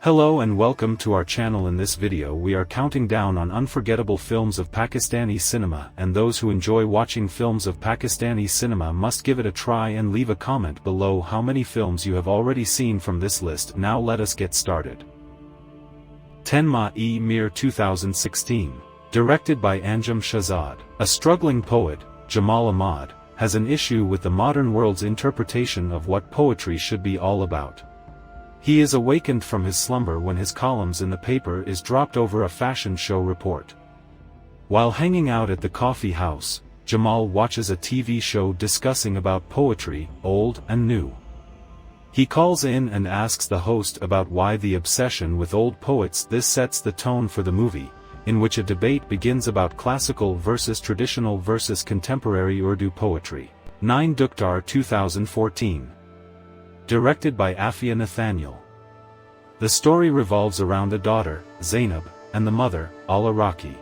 Hello and welcome to our channel. In this video we are counting down on unforgettable films of Pakistani cinema, and those who enjoy watching films of Pakistani cinema must give it a try and leave a comment below how many films you have already seen from this list. Now let us get started. 10 Ma-e-Mir 2016. Directed by Anjum Shahzad. A struggling poet, Jamal Ahmad, has an issue with the modern world's interpretation of what poetry should be all about. He is awakened from his slumber when his columns in the paper is dropped over a fashion show report. While hanging out at the coffee house, Jamal watches a TV show discussing about poetry, old and new. He calls in and asks the host about why the obsession with old poets. This sets the tone for the movie, in which a debate begins about classical versus traditional versus contemporary Urdu poetry. 9 Dukhtar 2014. Directed by Afia Nathaniel. The story revolves around a daughter, Zainab, and the mother, Al-Iraqi.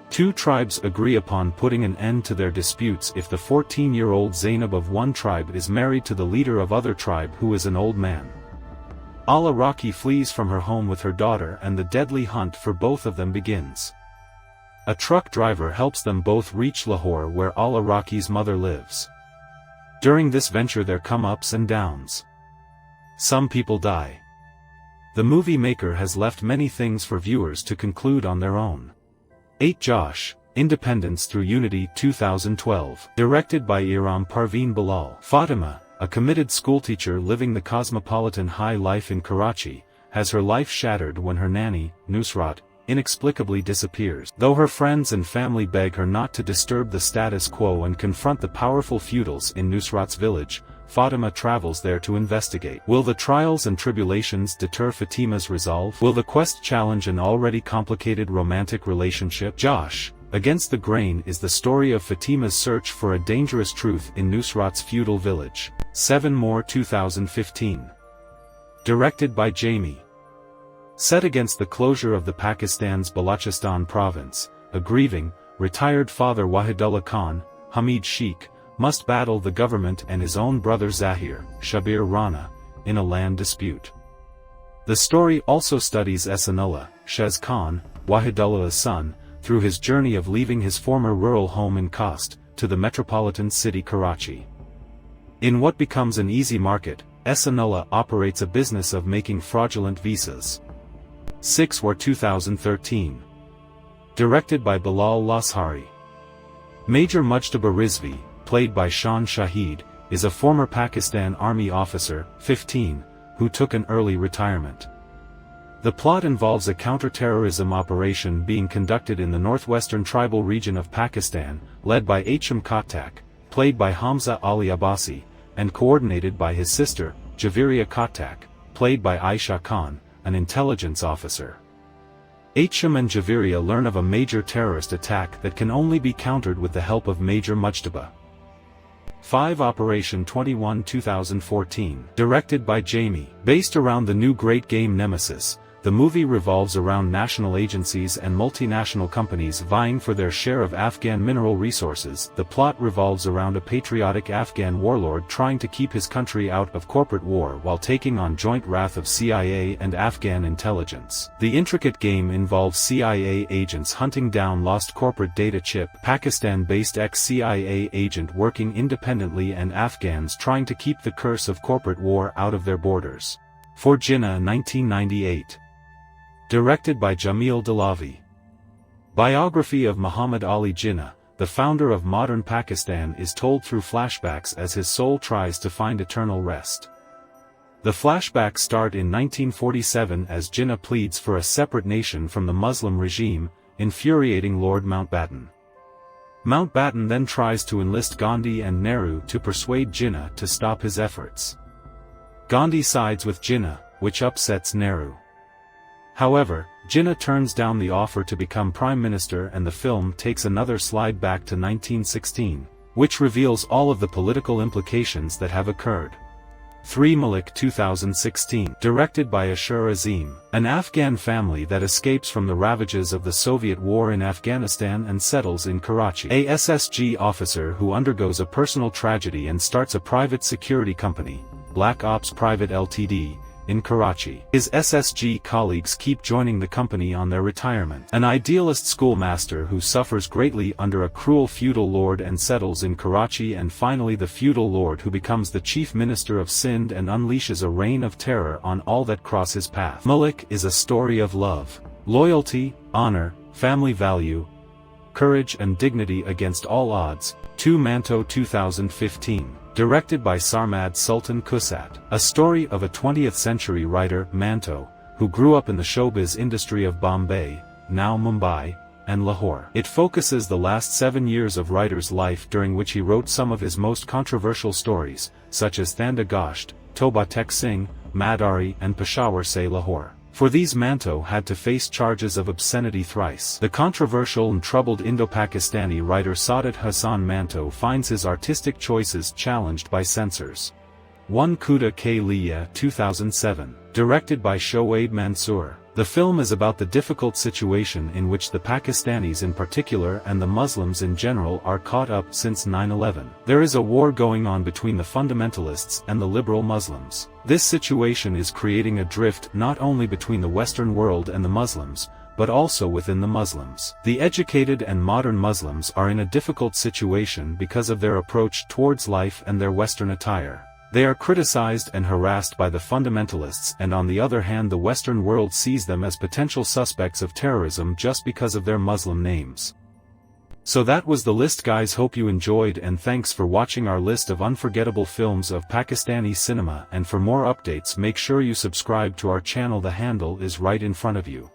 Two tribes agree upon putting an end to their disputes if the 14-year-old Zainab of one tribe is married to the leader of other tribe, who is an old man. Al-Iraqi flees from her home with her daughter, and the deadly hunt for both of them begins. A truck driver helps them both reach Lahore, where Al-Iraqi's mother lives. During this venture there come ups and downs. Some people die. The movie maker has left many things for viewers to conclude on their own. 8 Josh, Independence Through Unity 2012. Directed by Iram Parveen Bilal. Fatima, a committed schoolteacher living the cosmopolitan high life in Karachi, has her life shattered when her nanny, Nusrat, inexplicably disappears. Though her friends and family beg her not to disturb the status quo and confront the powerful feudals in Nusrat's village, Fatima travels there to investigate. Will the trials and tribulations deter Fatima's resolve? Will the quest challenge an already complicated romantic relationship? Josh, Against the Grain is the story of Fatima's search for a dangerous truth in Nusrat's feudal village. 7 More 2015. Directed by Jamie. Set against the closure of the Pakistan's Balochistan province, a grieving, retired father Wahidullah Khan, Hamid Sheikh, must battle the government and his own brother Zahir, Shabir Rana, in a land dispute. The story also studies Ehsanullah, Shaz Khan, Wahidullah's son, through his journey of leaving his former rural home in Kast, to the metropolitan city Karachi. In what becomes an easy market, Ehsanullah operates a business of making fraudulent visas. 6 War 2013. Directed by Bilal Lashari. Major Mujtaba Rizvi, played by Shan Shahid, is a former Pakistan Army officer, 15, who took an early retirement. The plot involves a counter-terrorism operation being conducted in the northwestern tribal region of Pakistan, led by Hashim Khattak, played by Hamza Ali Abbasi, and coordinated by his sister, Javeria Khattak, played by Aisha Khan, an intelligence officer. Hashim and Javeria learn of a major terrorist attack that can only be countered with the help of Major Mujtaba. 5 Operation 21 2014. Directed by Jamie. Based around the new Great Game Nemesis, the movie revolves around national agencies and multinational companies vying for their share of Afghan mineral resources. The plot revolves around a patriotic Afghan warlord trying to keep his country out of corporate war while taking on joint wrath of CIA and Afghan intelligence. The intricate game involves CIA agents hunting down lost corporate data chip, Pakistan-based ex-CIA agent working independently, and Afghans trying to keep the curse of corporate war out of their borders. For Jinnah 1998. Directed by Jamil Dalavi. Biography of Muhammad Ali Jinnah, the founder of modern Pakistan, is told through flashbacks as his soul tries to find eternal rest. The flashbacks start in 1947 as Jinnah pleads for a separate nation from the Muslim regime, infuriating Lord Mountbatten. Mountbatten then tries to enlist Gandhi and Nehru to persuade Jinnah to stop his efforts. Gandhi sides with Jinnah, which upsets Nehru. However, Jinnah turns down the offer to become prime minister, and the film takes another slide back to 1916, which reveals all of the political implications that have occurred. 3 Malik 2016. Directed by Ashur Azim. An Afghan family that escapes from the ravages of the Soviet war in Afghanistan and settles in Karachi. A SSG officer who undergoes a personal tragedy and starts a private security company, Black Ops Private Ltd., in Karachi. His SSG colleagues keep joining the company on their retirement. An idealist schoolmaster who suffers greatly under a cruel feudal lord and settles in Karachi, and finally the feudal lord who becomes the chief minister of Sindh and unleashes a reign of terror on all that cross his path. Malik is a story of love, loyalty, honor, family value, courage and dignity against all odds. 2 Manto 2015. Directed by Sarmad Sultan Kusat. A story of a 20th century writer, Manto, who grew up in the showbiz industry of Bombay, now Mumbai, and Lahore. It focuses the last 7 years of writer's life, during which he wrote some of his most controversial stories, such as Thanda Gasht, Toba Tek Singh, Madari and Peshawar Se Lahore. For these Manto had to face charges of obscenity thrice. The controversial and troubled Indo-Pakistani writer Saadat Hassan Manto finds his artistic choices challenged by censors. 1 Khuda Ke Liye 2007. Directed by Shoaib Mansoor. The film is about the difficult situation in which the Pakistanis in particular and the Muslims in general are caught up since 9/11. There is a war going on between the fundamentalists and the liberal Muslims. This situation is creating a drift not only between the Western world and the Muslims, but also within the Muslims. The educated and modern Muslims are in a difficult situation because of their approach towards life and their Western attire. They are criticized and harassed by the fundamentalists, and on the other hand the Western world sees them as potential suspects of terrorism just because of their Muslim names. So that was the list, guys. Hope you enjoyed, and thanks for watching our list of unforgettable films of Pakistani cinema, and for more updates make sure you subscribe to our channel. The handle is right in front of you.